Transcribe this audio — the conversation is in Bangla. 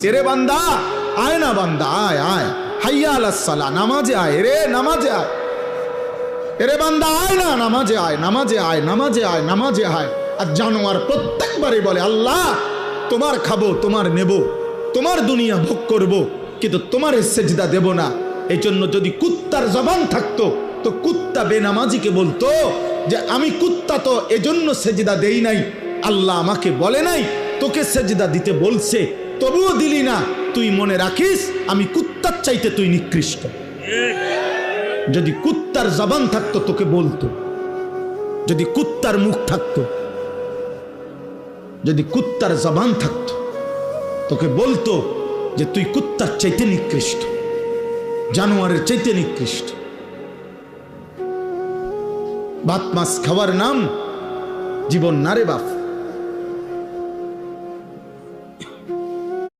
तेरे बंदा आए ना बंदा आए आए हैया अलस सला नामाजे आए रे नामाजे आए तेरे बंदा आए ना नामाजे आए नामाजे आए नामाजे आए नामाजे आए আর জানোয়ার প্রত্যেকবারই বলে আল্লাহ তোমার খাবো তোমার নেব তোমার দুনিয়া ভোগ করব কিন্তু তোমার সেজদা দেব না। এইজন্য যদি কুত্তার জবান থাকতো তো কুত্তা বেনামাজিকে বলতো যে আমি কুত্তা তো এজন্য সেজদা দেই নাই, আল্লাহ আমাকে বলে নাই তোকে সেজদা দিতে বলছে তবুও দিলি না, তুই মনে রাখিস আমি কুত্তার চাইতে তুই নিকৃষ্ট। যদি কুত্তার জবান থাকতো তোকে বলতো, যদি কুত্তার মুখ থাকতো, যদি কুত্তার জবান থাকতো তোকে বলতো যে তুই কুত্তার চাইতে নিকৃষ্ট, জানোয়ারের চাইতে নিকৃষ্ট। ভাত মাছ খাওয়ার নাম জীবন না রে বাপ।